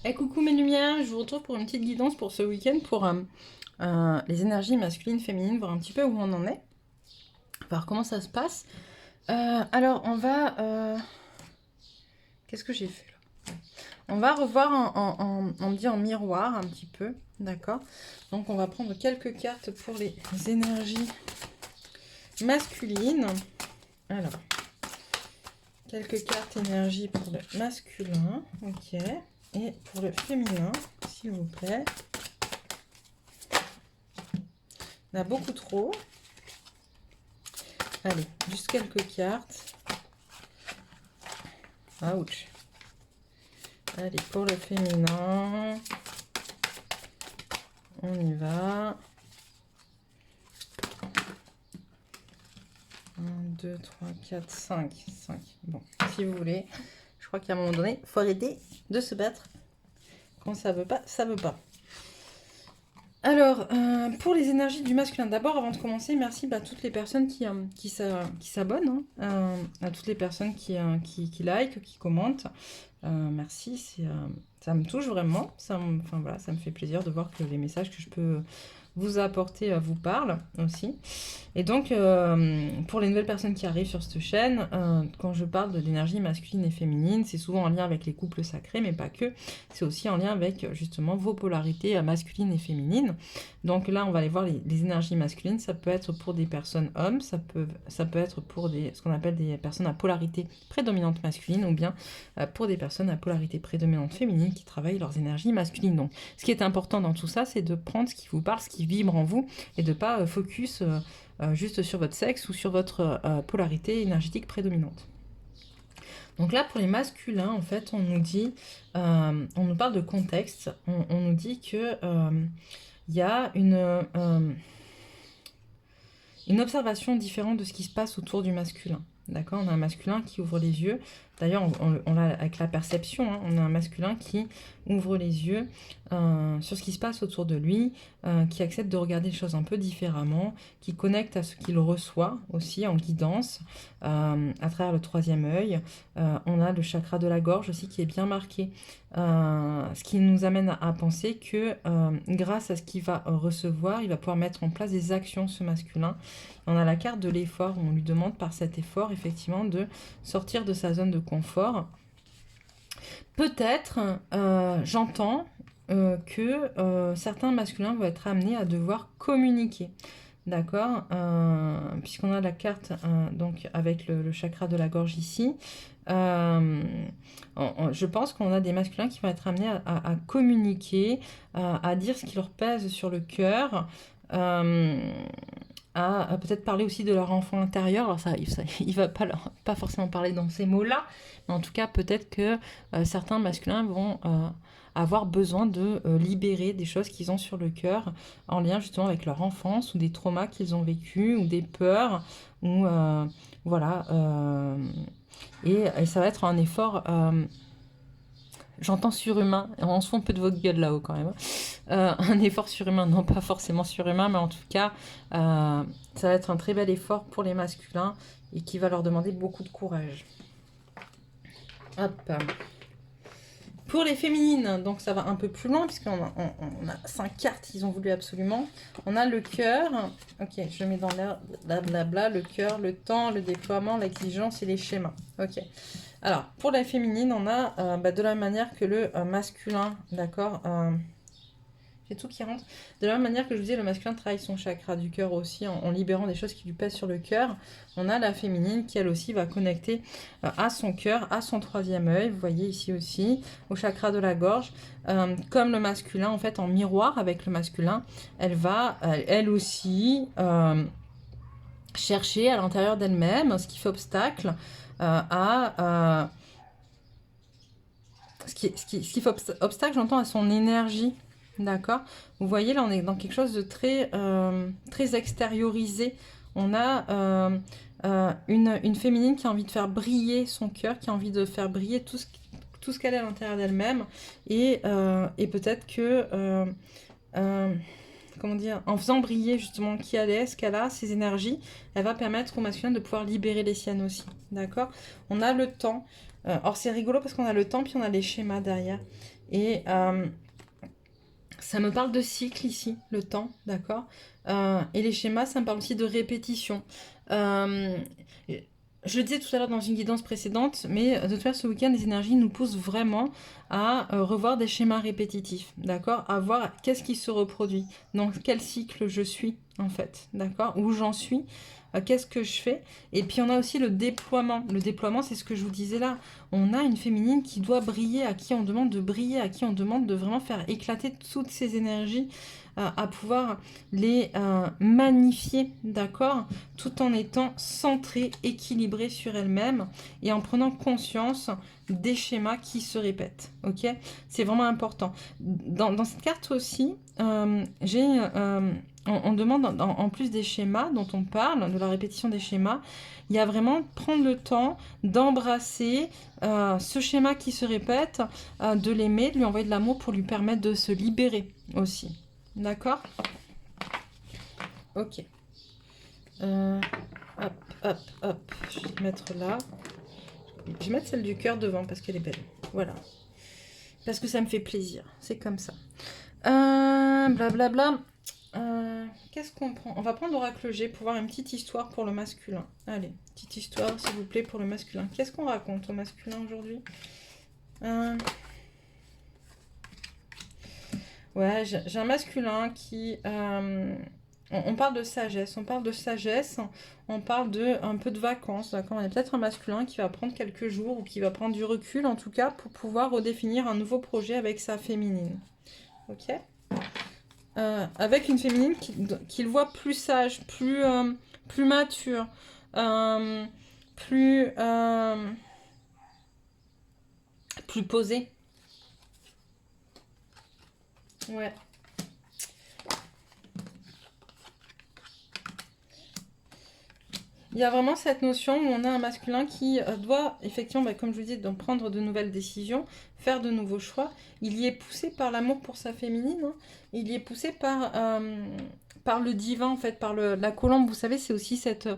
Et coucou mes lumières, je vous retrouve pour une petite guidance pour ce week-end pour les énergies masculines, féminines, voir un petit peu où on en est, voir comment ça se passe. Alors on va... Qu'est-ce que j'ai fait là? On va revoir on dit en miroir un petit peu, d'accord? Donc on va prendre quelques cartes pour les énergies masculines. Alors, quelques cartes énergie pour le masculin, ok. Et pour le féminin, s'il vous plaît. Il y en a beaucoup trop. Allez, juste quelques cartes. Ouch. Allez, pour le féminin. On y va. 1, 2, 3, 4, 5. 5. Bon, si vous voulez. Je crois qu'à un moment donné, il faut arrêter de se battre. Quand ça veut pas, ça veut pas. Alors, pour les énergies du masculin, d'abord, avant de commencer, merci à toutes les personnes qui s'abonnent, hein, à toutes les personnes qui like, qui commentent. Merci, ça me touche vraiment. Enfin, voilà, ça me fait plaisir de voir que les messages que je peux vous apporter vous parlent aussi. Et donc, pour les nouvelles personnes qui arrivent sur cette chaîne, quand je parle de l'énergie masculine et féminine, c'est souvent en lien avec les couples sacrés, mais pas que. C'est aussi en lien avec justement vos polarités masculines et féminines. Donc là, on va aller voir les énergies masculines. Ça peut être pour des personnes hommes, ça peut être pour ce qu'on appelle des personnes à polarité prédominante masculine, ou bien pour des personnes à polarité prédominante féminine qui travaillent leurs énergies masculines. Donc, ce qui est important dans tout ça, c'est de prendre ce qui vous parle, ce qui vibre en vous, et de ne pas focus juste sur votre sexe ou sur votre polarité énergétique prédominante. Donc là, pour les masculins, en fait, on nous dit, on nous parle de contexte, on nous dit que il y a une observation différente de ce qui se passe autour du masculin. D'accord? On a un masculin qui ouvre les yeux. D'ailleurs, on l'a avec la perception. Hein, on a un masculin qui ouvre les yeux sur ce qui se passe autour de lui, qui accepte de regarder les choses un peu différemment, qui connecte à ce qu'il reçoit aussi en guidance à travers le troisième œil. On a le chakra de la gorge aussi qui est bien marqué. Ce qui nous amène à penser que grâce à ce qu'il va recevoir, il va pouvoir mettre en place des actions, ce masculin. On a la carte de l'effort, où on lui demande par cet effort, effectivement, de sortir de sa zone de confort. Peut-être, j'entends que certains masculins vont être amenés à devoir communiquer. D'accord, puisqu'on a la carte donc avec le chakra de la gorge ici. Je pense qu'on a des masculins qui vont être amenés à communiquer, à dire ce qui leur pèse sur le cœur, à peut-être parler aussi de leur enfant intérieur. Alors ça il va pas forcément parler dans ces mots-là, mais en tout cas peut-être que certains masculins vont avoir besoin de libérer des choses qu'ils ont sur le cœur en lien justement avec leur enfance ou des traumas qu'ils ont vécus ou des peurs ou voilà et ça va être un effort j'entends surhumain, on se fout un peu de votre gueule là-haut quand même. Un effort surhumain, non pas forcément surhumain, mais en tout cas, ça va être un très bel effort pour les masculins et qui va leur demander beaucoup de courage. Hop. Pour les féminines, donc ça va un peu plus loin, puisqu'on a 5 cartes qu'ils ont voulu absolument. On a le cœur, ok, je mets dans l'air, blablabla, le cœur, le temps, le déploiement, l'exigence et les schémas. Ok. Alors, pour la féminine, on a de la même manière que le masculin, d'accord, j'ai tout qui rentre. De la même manière que je vous disais, le masculin travaille son chakra du cœur aussi en libérant des choses qui lui pèsent sur le cœur. On a la féminine qui, elle aussi, va connecter à son cœur, à son troisième œil. Vous voyez ici aussi, au chakra de la gorge. Comme le masculin, en fait, en miroir avec le masculin, elle va, elle aussi, chercher à l'intérieur d'elle-même ce qui fait obstacle ce qui fait obstacle, j'entends, à son énergie. D'accord. Vous voyez, là, on est dans quelque chose de très extériorisé. On a une féminine qui a envie de faire briller son cœur, qui a envie de faire briller tout ce qu'elle est à l'intérieur d'elle-même. Et peut-être que, comment dire, en faisant briller justement qui elle est, ce qu'elle a, ses énergies, elle va permettre au masculin de pouvoir libérer les siennes aussi. D'accord. On a le temps. Or, c'est rigolo parce qu'on a le temps, puis on a les schémas derrière. Et ça me parle de cycle ici, le temps, d'accord? Et les schémas, ça me parle aussi de répétition. Euh, je le disais tout à l'heure dans une guidance précédente, mais de toute façon, ce week-end, les énergies nous poussent vraiment à revoir des schémas répétitifs, d'accord? À voir qu'est-ce qui se reproduit, dans quel cycle je suis, en fait, d'accord? Où j'en suis, qu'est-ce que je fais? Et puis, on a aussi le déploiement. Le déploiement, c'est ce que je vous disais là. On a une féminine qui doit briller, à qui on demande de briller, à qui on demande de vraiment faire éclater toutes ces énergies, à pouvoir les magnifier, d'accord? Tout en étant centrée, équilibrée sur elle-même et en prenant conscience des schémas qui se répètent, ok? C'est vraiment important. Dans cette carte aussi, on demande en plus des schémas dont on parle, de la répétition des schémas, il y a vraiment prendre le temps d'embrasser ce schéma qui se répète, de l'aimer, de lui envoyer de l'amour pour lui permettre de se libérer aussi. D'accord? Ok. Hop, hop, hop. Je vais mettre là. Je vais mettre celle du cœur devant parce qu'elle est belle. Voilà. Parce que ça me fait plaisir. C'est comme ça. Blablabla. Qu'est-ce qu'on prend? On va prendre l'oracle G pour voir une petite histoire pour le masculin. Allez, petite histoire, s'il vous plaît, pour le masculin. Qu'est-ce qu'on raconte au masculin aujourd'hui? Ouais, j'ai un masculin qui... on parle de sagesse, on parle un peu de vacances, d'accord? On a peut-être un masculin qui va prendre quelques jours ou qui va prendre du recul, en tout cas, pour pouvoir redéfinir un nouveau projet avec sa féminine. Ok? Avec une féminine qu'il voit plus sage, plus mature, plus, plus posée. Ouais. Il y a vraiment cette notion où on a un masculin qui doit, effectivement, comme je vous dis, donc prendre de nouvelles décisions, faire de nouveaux choix. Il y est poussé par l'amour pour sa féminine. Hein. Il y est poussé par le divin, en fait, par la colombe. Vous savez, c'est aussi cette...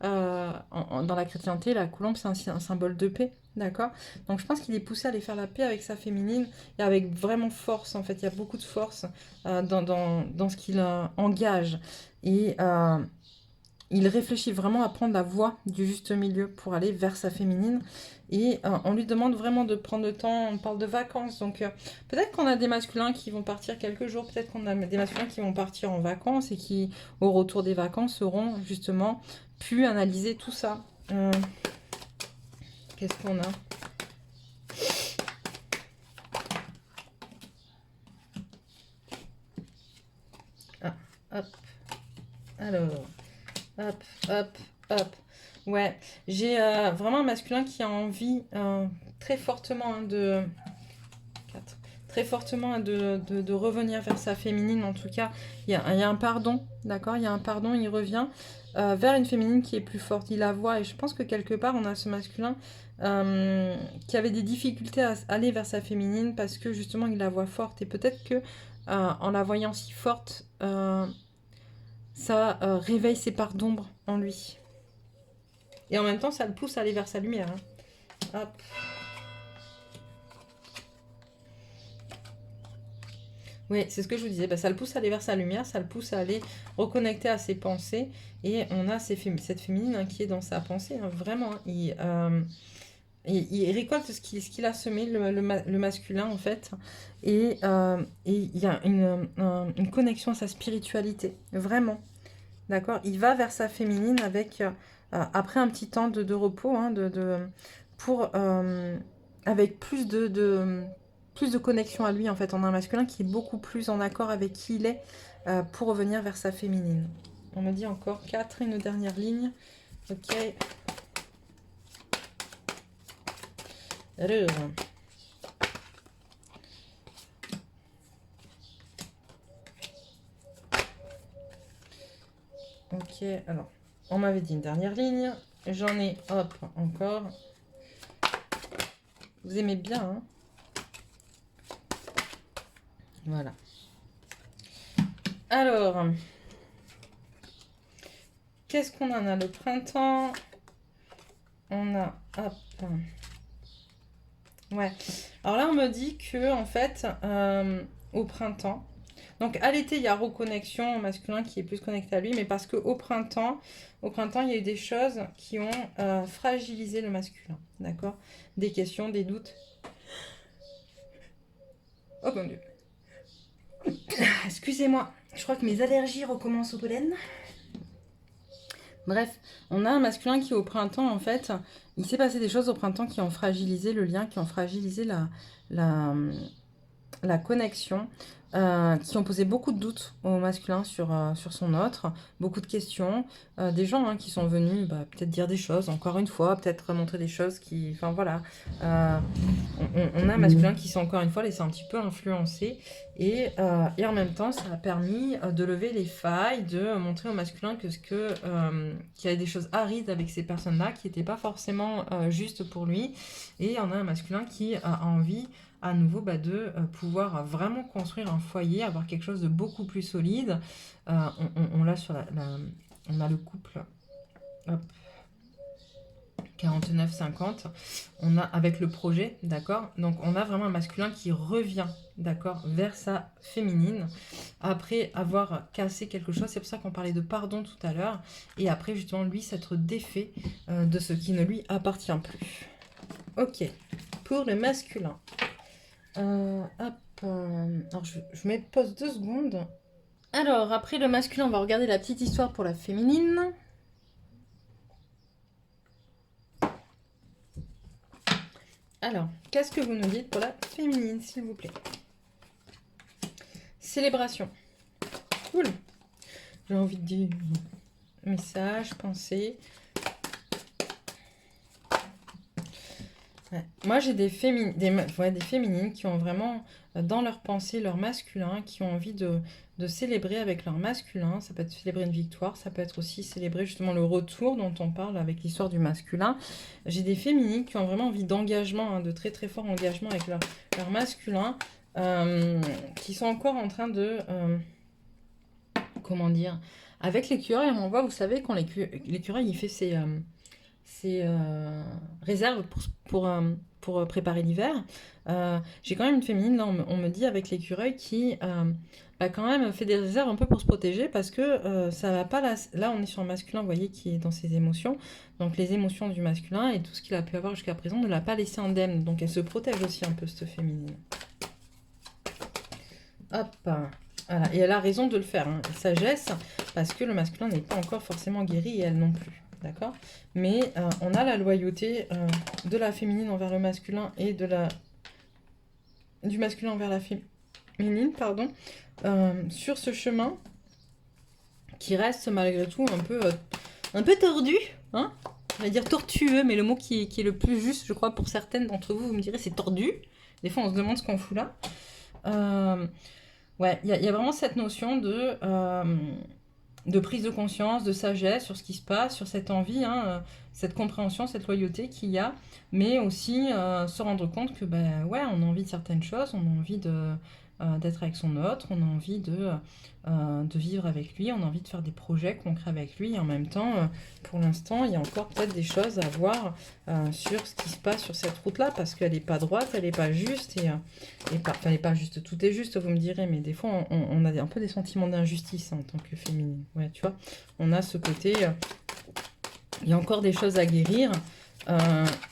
dans la chrétienté, la colombe, c'est un symbole de paix. D'accord? Donc je pense qu'il est poussé à aller faire la paix avec sa féminine et avec vraiment force, en fait. Il y a beaucoup de force dans ce qu'il engage. Et... il réfléchit vraiment à prendre la voie du juste milieu pour aller vers sa féminine. Et on lui demande vraiment de prendre le temps. On parle de vacances. Donc peut-être qu'on a des masculins qui vont partir quelques jours. Peut-être qu'on a des masculins qui vont partir en vacances et qui, au retour des vacances, auront justement pu analyser tout ça. Qu'est-ce qu'on a? Ah, hop. Alors... Hop, hop, hop. Ouais, j'ai vraiment un masculin qui a envie très fortement de... 4. Très fortement de revenir vers sa féminine. En tout cas, il y a un pardon, d'accord? Il y a un pardon, il revient vers une féminine qui est plus forte. Il la voit et je pense que quelque part, on a ce masculin qui avait des difficultés à aller vers sa féminine parce que justement, il la voit forte. Et peut-être que en la voyant si forte... ça réveille ses parts d'ombre en lui. Et en même temps, ça le pousse à aller vers sa lumière. Hein. Hop. Oui, c'est ce que je vous disais. Bah, ça le pousse à aller vers sa lumière, ça le pousse à aller reconnecter à ses pensées. Et on a cette féminine hein, qui est dans sa pensée. Hein, vraiment, il récolte ce qu'il a semé, le masculin en fait. Et il y a une connexion à sa spiritualité. Vraiment. D'accord? Il va vers sa féminine avec, après un petit temps de repos, hein, pour, avec plus de connexion à lui. En fait, on a un masculin qui est beaucoup plus en accord avec qui il est pour revenir vers sa féminine. On me dit encore 4, une dernière ligne. Ok. Alors. Ok, alors, on m'avait dit une dernière ligne. J'en ai, hop, encore. Vous aimez bien, hein? Voilà. Alors, qu'est-ce qu'on en a? Le printemps. On a, hop. Ouais. Alors là, on me dit que, en fait, au printemps, donc à l'été, il y a reconnexion au masculin qui est plus connecté à lui, mais parce qu'au printemps, il y a eu des choses qui ont fragilisé le masculin, d'accord? Des questions, des doutes. Oh mon Dieu. Excusez-moi, je crois que mes allergies recommencent au pollen. Bref, on a un masculin qui au printemps, en fait, il s'est passé des choses au printemps qui ont fragilisé le lien, qui ont fragilisé la connexion, qui ont posé beaucoup de doutes au masculin sur son autre, beaucoup de questions, des gens hein, qui sont venus peut-être dire des choses, encore une fois, peut-être montrer des choses qui... Enfin voilà, on a un masculin qui s'est encore une fois laissé un petit peu influencer et en même temps ça a permis de lever les failles, de montrer au masculin qu'il y avait des choses arides avec ces personnes-là qui n'étaient pas forcément justes pour lui, et on a un masculin qui a envie à nouveau de pouvoir vraiment construire un foyer, avoir quelque chose de beaucoup plus solide. On l'a sur on a le couple, hop, 49-50, on a avec le projet, d'accord? Donc on a vraiment un masculin qui revient, d'accord, vers sa féminine, après avoir cassé quelque chose. C'est pour ça qu'on parlait de pardon tout à l'heure, et après justement lui s'être défait de ce qui ne lui appartient plus. Ok, pour le masculin. Alors je mets pause 2 secondes. Alors, après le masculin, on va regarder la petite histoire pour la féminine. Alors, qu'est-ce que vous nous dites pour la féminine, s'il vous plaît? Célébration. Cool. J'ai envie de dire message, pensée. Ouais. Moi, j'ai des féminines qui ont vraiment, dans leur pensée, leur masculin, qui ont envie de célébrer avec leur masculin. Ça peut être célébrer une victoire, ça peut être aussi célébrer justement le retour dont on parle avec l'histoire du masculin. J'ai des féminines qui ont vraiment envie d'engagement, hein, de très très fort engagement avec leur masculin, qui sont encore en train de... comment dire? Avec l'écureuil, on voit, vous savez, quand l'écureuil, il fait ses réserves pour préparer l'hiver. J'ai quand même une féminine, là, on me dit, avec l'écureuil, qui quand même fait des réserves un peu pour se protéger, parce que ça va pas... Là, on est sur un masculin, vous voyez, qui est dans ses émotions. Donc les émotions du masculin et tout ce qu'il a pu avoir jusqu'à présent ne l'a pas laissé indemne. Donc elle se protège aussi un peu, cette féminine. Hop, voilà. Et elle a raison de le faire, hein. Sagesse, parce que le masculin n'est pas encore forcément guéri, et elle non plus. D'accord? Mais on a la loyauté de la féminine envers le masculin et du masculin envers la féminine, pardon, sur ce chemin qui reste malgré tout un peu tordu, hein? On va dire tortueux, mais le mot qui est le plus juste, je crois, pour certaines d'entre vous, vous me direz, c'est tordu. Des fois, on se demande ce qu'on fout là. Ouais, il y a vraiment cette notion de prise de conscience, de sagesse sur ce qui se passe, sur cette envie, hein, cette compréhension, cette loyauté qu'il y a, mais aussi se rendre compte que ouais, on a envie de certaines choses, on a envie d'être avec son autre, on a envie de vivre avec lui, on a envie de faire des projets concrets avec lui, et en même temps, pour l'instant, il y a encore peut-être des choses à voir sur ce qui se passe sur cette route-là, parce qu'elle n'est pas droite, elle n'est pas juste, enfin, elle n'est pas juste, tout est juste, vous me direz, mais des fois, on a un peu des sentiments d'injustice, hein, en tant que féminine. Ouais, tu vois, on a ce côté, il y a encore des choses à guérir,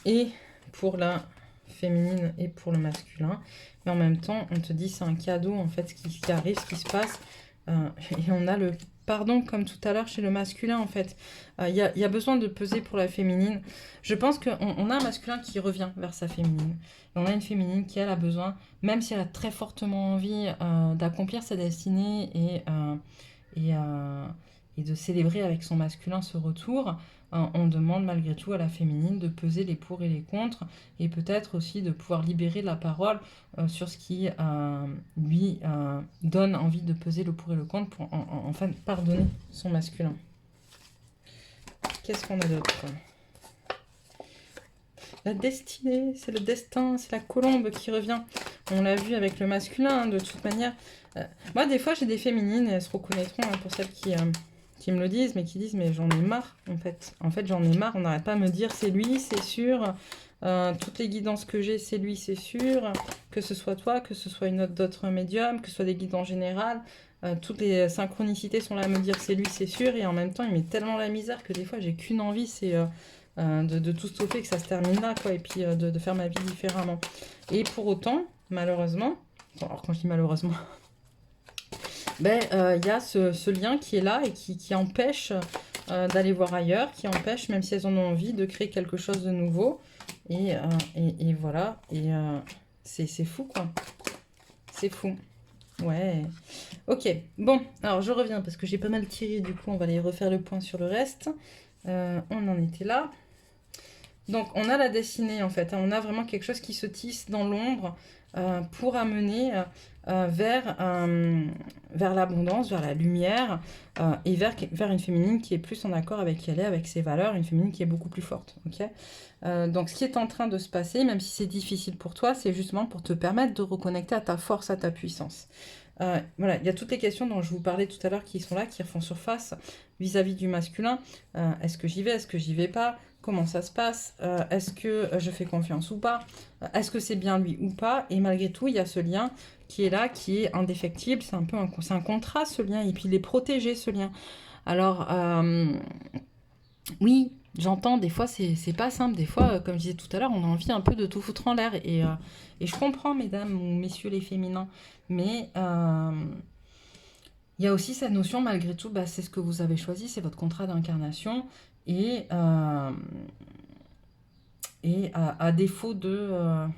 et pour la féminine et pour le masculin, mais en même temps, on te dit c'est un cadeau, en fait, ce qui arrive, ce qui se passe, et on a le pardon, comme tout à l'heure chez le masculin, en fait. Il y a besoin de peser pour la féminine. Je pense qu'on a un masculin qui revient vers sa féminine. Et on a une féminine qui, elle, a besoin, même si elle a très fortement envie d'accomplir sa destinée et de célébrer avec son masculin ce retour, on demande malgré tout à la féminine de peser les pour et les contre, et peut-être aussi de pouvoir libérer la parole sur ce qui lui donne envie de peser le pour et le contre pour enfin pardonner son masculin. Qu'est-ce qu'on a d'autre? La destinée, c'est le destin, c'est la colombe qui revient. On l'a vu avec le masculin, hein, de toute manière. Moi, des fois, j'ai des féminines, elles se reconnaîtront, hein, pour celles qui qui me le disent, mais qui disent, mais j'en ai marre, en fait. En fait, j'en ai marre, on n'arrête pas de me dire, c'est lui, c'est sûr. Toutes les guidances que j'ai, c'est lui, c'est sûr. Que ce soit toi, que ce soit une autre d'autres médiums, que ce soit des guides en général. Toutes les synchronicités sont là à me dire, c'est lui, c'est sûr. Et en même temps, il met tellement la misère que des fois, j'ai qu'une envie, c'est de tout stopper, que ça se termine là, quoi. Et puis de faire ma vie différemment. Et pour autant, malheureusement, alors quand je dis malheureusement, ben, y a ce lien qui est là et qui empêche d'aller voir ailleurs, qui empêche, même si elles en ont envie, de créer quelque chose de nouveau. Et voilà, c'est fou, quoi. C'est fou. Ouais. Ok, bon, alors je reviens parce que j'ai pas mal tiré, du coup on va aller refaire le point sur le reste. On en était là. Donc on a la destinée en fait, hein. On a vraiment quelque chose qui se tisse dans l'ombre pour amener vers l'abondance, vers la lumière et vers une féminine qui est plus en accord avec qui elle est, avec ses valeurs, une féminine qui est beaucoup plus forte. Ok. Donc ce qui est en train de se passer, même si c'est difficile pour toi, c'est justement pour te permettre de reconnecter à ta force, à ta puissance. Voilà, il y a toutes les questions dont je vous parlais tout à l'heure qui sont là, qui refont surface vis-à-vis du masculin. Est-ce que j'y vais? Est-ce que j'y vais pas? Comment ça se passe? Est-ce que je fais confiance ou pas? Est-ce que c'est bien lui ou pas? Et malgré tout, il y a ce lien qui est là, qui est indéfectible. C'est un peu un contrat, ce lien, et puis il est protégé, ce lien. Alors, oui, j'entends, des fois, c'est pas simple. Des fois, comme je disais tout à l'heure, on a envie un peu de tout foutre en l'air. Et je comprends, mesdames ou messieurs les féminins, mais il y a aussi cette notion, malgré tout, bah, c'est ce que vous avez choisi, c'est votre contrat d'incarnation. Et à défaut de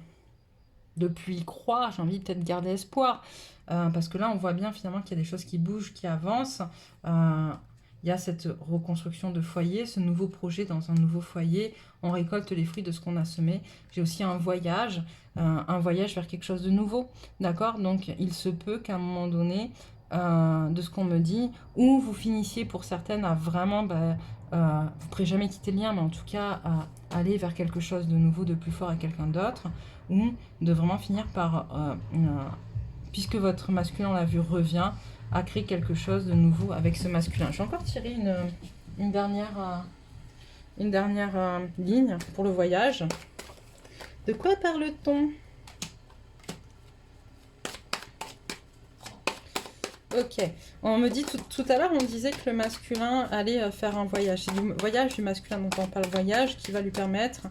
plus y croire, j'ai envie peut-être de garder espoir. Parce que là, on voit bien finalement qu'il y a des choses qui bougent, qui avancent. Il y a cette reconstruction de foyer, ce nouveau projet dans un nouveau foyer. On récolte les fruits de ce qu'on a semé. J'ai aussi un voyage vers quelque chose de nouveau. D'accord? Donc, il se peut qu'à un moment donné, de ce qu'on me dit, ou vous finissiez pour certaines à vraiment... vous ne pourrez jamais quitter le lien, mais en tout cas à aller vers quelque chose de nouveau, de plus fort à quelqu'un d'autre, ou de vraiment finir par, puisque votre masculin, on l'a vu, revient, à créer quelque chose de nouveau avec ce masculin. Je vais encore tirer une dernière ligne pour le voyage. De quoi parle-t-on? Ok, on me dit tout à l'heure, on disait que le masculin allait faire un voyage. C'est du voyage du masculin, donc on parle voyage qui va lui permettre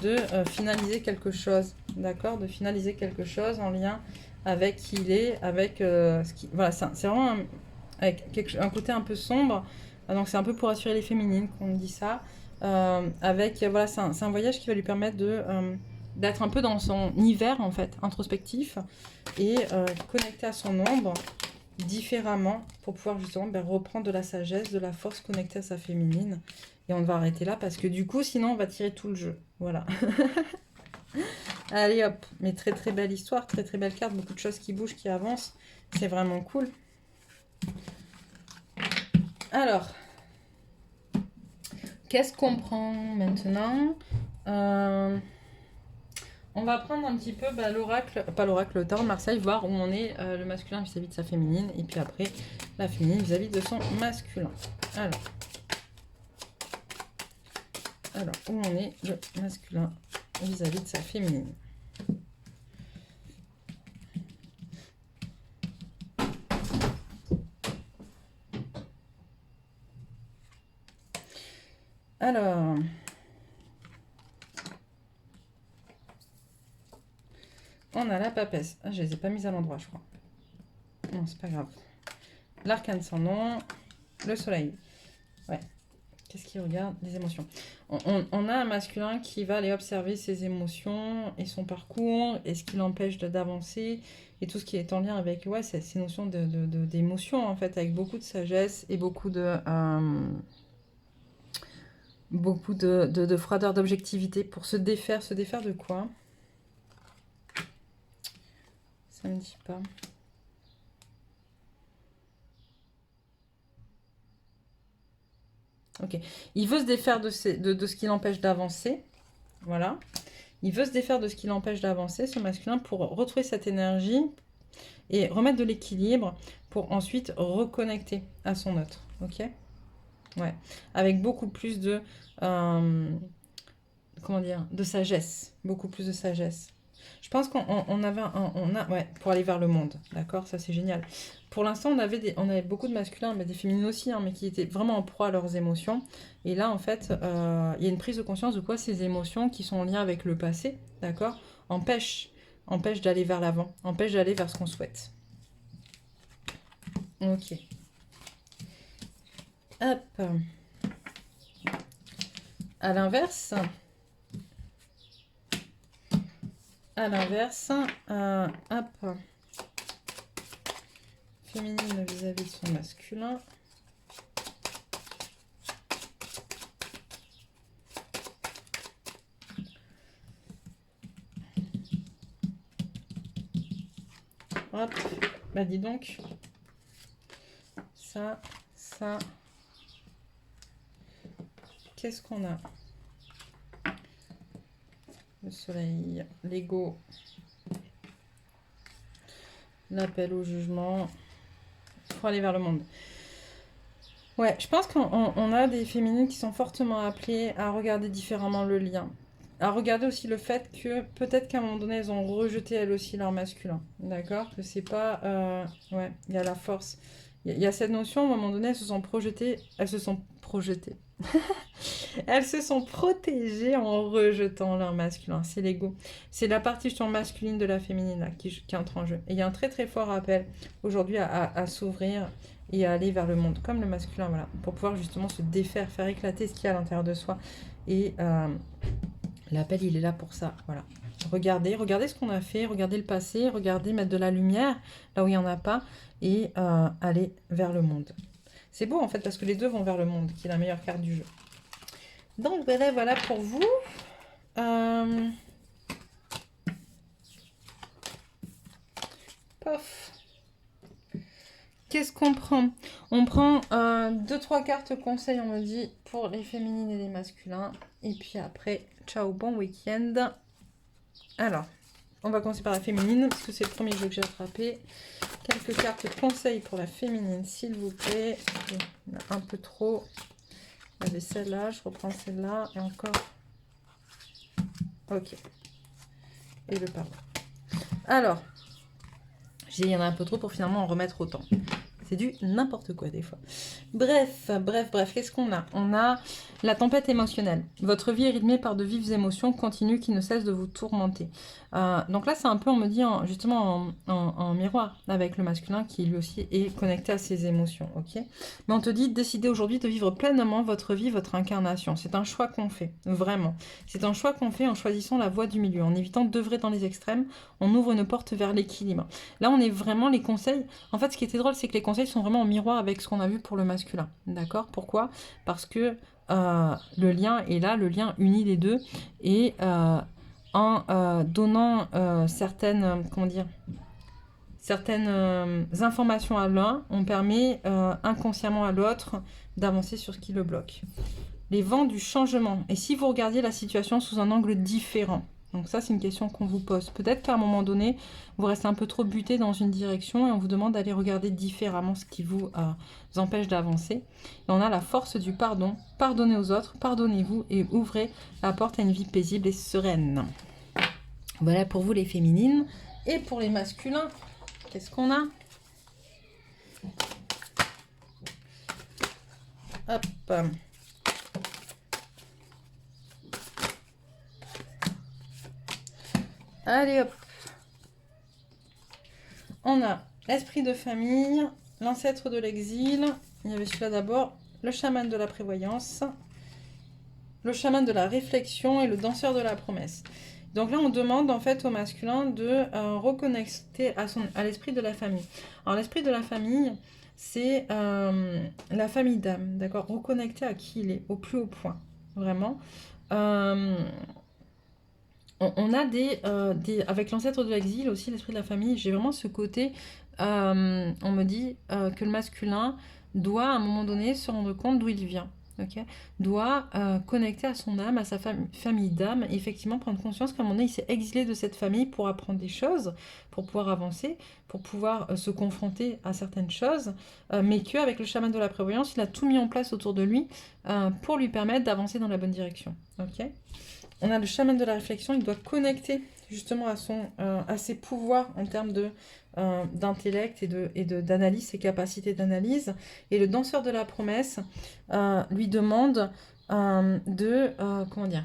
de finaliser quelque chose, d'accord? De finaliser quelque chose en lien avec qui il est, avec ce qui... Voilà, c'est vraiment avec un côté un peu sombre, donc c'est un peu pour assurer les féminines qu'on dit ça. Voilà, c'est un voyage qui va lui permettre d'être un peu dans son hiver, en fait, introspectif, et connecté à son ombre, différemment pour pouvoir justement reprendre de la sagesse, de la force connectée à sa féminine. Et on va arrêter là parce que du coup, sinon, on va tirer tout le jeu. Voilà. Allez hop, mais très très belle histoire, très très belle carte, beaucoup de choses qui bougent, qui avancent. C'est vraiment cool. Alors, qu'est-ce qu'on prend maintenant? On va prendre un petit peu l'oracle, pas l'oracle, le tarot de Marseille, voir où on est le masculin vis-à-vis de sa féminine, et puis après la féminine vis-à-vis de son masculin. Alors, où on est le masculin vis-à-vis de sa féminine. Alors... on a la papesse. Ah, je les ai pas mises à l'endroit, je crois. Non, c'est pas grave. L'arcane sans nom. Le soleil. Ouais. Qu'est-ce qu'il regarde? Les émotions. On a un masculin qui va aller observer ses émotions et son parcours et ce qui l'empêche d'avancer et tout ce qui est en lien avec ces notions d'émotion, en fait, avec beaucoup de sagesse et beaucoup de froideur, d'objectivité pour se défaire. Se défaire de quoi? Ça me dit pas. Ok. Il veut se défaire de ce qui l'empêche d'avancer. Voilà. Il veut se défaire de ce qui l'empêche d'avancer, ce masculin, pour retrouver cette énergie et remettre de l'équilibre pour ensuite reconnecter à son autre. Ok. Ouais. Avec beaucoup plus de... comment dire? De sagesse. Beaucoup plus de sagesse. Je pense qu'on avait ouais, pour aller vers le monde, d'accord? Ça, c'est génial. Pour l'instant, on avait beaucoup de masculins, mais des féminines aussi, hein, mais qui étaient vraiment en proie à leurs émotions. Et là, en fait, il y a une prise de conscience de quoi ces émotions qui sont en lien avec le passé, d'accord? Empêchent d'aller vers l'avant, empêchent d'aller vers ce qu'on souhaite. Ok. Hop. À l'inverse, hop. Féminine vis-à-vis de son masculin. Hop, bah dis donc. Ça. Qu'est-ce qu'on a? Le soleil, l'ego, l'appel au jugement. Pour aller vers le monde. Ouais, je pense qu'on a des féminines qui sont fortement appelées à regarder différemment le lien. À regarder aussi le fait que peut-être qu'à un moment donné, elles ont rejeté elles aussi leur masculin. D'accord? Que c'est pas... ouais, il y a la force. Il y a cette notion, à un moment donné, elles se sont projetées. Elles se sont protégées en rejetant leur masculin. C'est l'ego. C'est la partie justement masculine de la féminine là, qui entre en jeu. Et il y a un très très fort appel aujourd'hui à s'ouvrir et à aller vers le monde, comme le masculin, voilà, pour pouvoir justement se défaire, faire éclater ce qu'il y a à l'intérieur de soi. Et l'appel, il est là pour ça, voilà. Regardez ce qu'on a fait, regardez le passé, regardez mettre de la lumière là où il n'y en a pas et aller vers le monde. C'est beau en fait parce que les deux vont vers le monde, qui est la meilleure carte du jeu. Donc voilà pour vous. Pof. Qu'est-ce qu'on prend? On prend 2-3 cartes conseils, on me dit, pour les féminines et les masculins. Et puis après, ciao, bon week-end. Alors, on va commencer par la féminine, parce que c'est le premier jeu que j'ai attrapé. Quelques cartes conseils pour la féminine, s'il vous plaît. Il y en a un peu trop. Il y avait celle-là, je reprends celle-là, et encore. Ok. Et le pardon. Alors, il y en a un peu trop pour finalement en remettre autant. C'est du n'importe quoi des fois. Bref, qu'est-ce qu'on a? On a la tempête émotionnelle. Votre vie est rythmée par de vives émotions continues qui ne cessent de vous tourmenter. Donc là, c'est un peu, on me dit, justement en miroir avec le masculin qui lui aussi est connecté à ses émotions. Ok. Mais on te dit, décidez aujourd'hui de vivre pleinement votre vie, votre incarnation. C'est un choix qu'on fait, vraiment. C'est un choix qu'on fait en choisissant la voie du milieu, en évitant d'œuvrer dans les extrêmes. On ouvre une porte vers l'équilibre. Là, on est vraiment les conseils. En fait, ce qui était drôle, c'est que les conseils sont vraiment en miroir avec ce qu'on a vu pour le masculin. D'accord? Pourquoi? Parce que le lien est là, le lien unit les deux. Et en donnant certaines, comment dire, certaines informations à l'un, on permet inconsciemment à l'autre d'avancer sur ce qui le bloque. Les vents du changement. Et si vous regardiez la situation sous un angle différent? Donc ça, c'est une question qu'on vous pose. Peut-être qu'à un moment donné, vous restez un peu trop buté dans une direction et on vous demande d'aller regarder différemment ce qui vous empêche d'avancer. Et on a la force du pardon. Pardonnez aux autres, pardonnez-vous et ouvrez la porte à une vie paisible et sereine. Voilà pour vous les féminines. Et pour les masculins, qu'est-ce qu'on a? Hop. Allez hop. On a l'esprit de famille, l'ancêtre de l'exil. Il y avait celui-là d'abord. Le chaman de la prévoyance. Le chaman de la réflexion et le danseur de la promesse. Donc là, on demande en fait au masculin de reconnecter à l'esprit de la famille. Alors l'esprit de la famille, c'est la famille d'âme, d'accord? Reconnecter à qui il est, au plus haut point, vraiment. On a avec l'ancêtre de l'exil aussi, l'esprit de la famille, j'ai vraiment ce côté, on me dit que le masculin doit à un moment donné se rendre compte d'où il vient. ok, doit connecter à son âme, à sa famille d'âme, et effectivement prendre conscience qu'à un moment donné, il s'est exilé de cette famille pour apprendre des choses, pour pouvoir avancer, pour pouvoir se confronter à certaines choses, mais qu'avec le chaman de la prévoyance, il a tout mis en place autour de lui pour lui permettre d'avancer dans la bonne direction. Ok, on a le chaman de la réflexion, il doit connecter justement à ses pouvoirs en termes d'intellect et d'analyse, ses capacités d'analyse. Et le danseur de la promesse lui demande comment dire,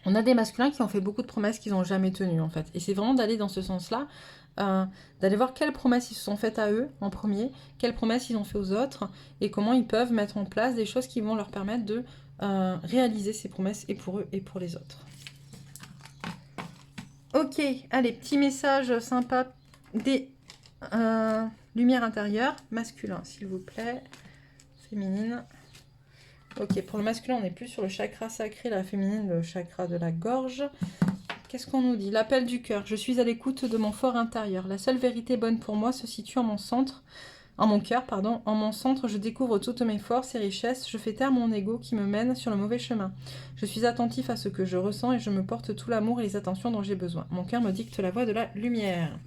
on a des masculins qui ont fait beaucoup de promesses qu'ils n'ont jamais tenues en fait. Et c'est vraiment d'aller dans ce sens-là, d'aller voir quelles promesses ils se sont faites à eux en premier, quelles promesses ils ont fait aux autres, et comment ils peuvent mettre en place des choses qui vont leur permettre de réaliser ces promesses et pour eux et pour les autres. Ok, allez, petit message sympa des lumières intérieures, masculin s'il vous plaît, féminine. Ok, pour le masculin, on n'est plus sur le chakra sacré, la féminine, le chakra de la gorge. Qu'est-ce qu'on nous dit? L'appel du cœur. Je suis à l'écoute de mon fort intérieur. La seule vérité bonne pour moi se situe en mon centre, en mon cœur, pardon. En mon centre, je découvre toutes mes forces et richesses. Je fais taire mon ego qui me mène sur le mauvais chemin. Je suis attentif à ce que je ressens et je me porte tout l'amour et les attentions dont j'ai besoin. Mon cœur me dicte la voie de la lumière.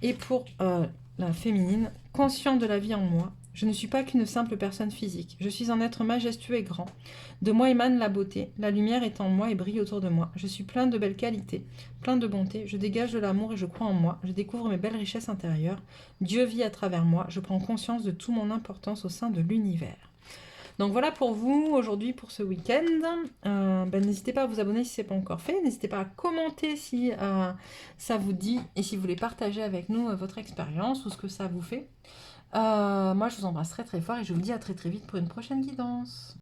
Et pour la féminine, conscient de la vie en moi, je ne suis pas qu'une simple personne physique. Je suis un être majestueux et grand. De moi émane la beauté. La lumière est en moi et brille autour de moi. Je suis plein de belles qualités, plein de bonté. Je dégage de l'amour et je crois en moi. Je découvre mes belles richesses intérieures. Dieu vit à travers moi. Je prends conscience de toute mon importance au sein de l'univers. Donc voilà pour vous aujourd'hui pour ce week-end. N'hésitez pas à vous abonner si ce n'est pas encore fait. N'hésitez pas à commenter si ça vous dit et si vous voulez partager avec nous votre expérience ou ce que ça vous fait. Moi je vous embrasse très très fort et je vous dis à très très vite pour une prochaine guidance.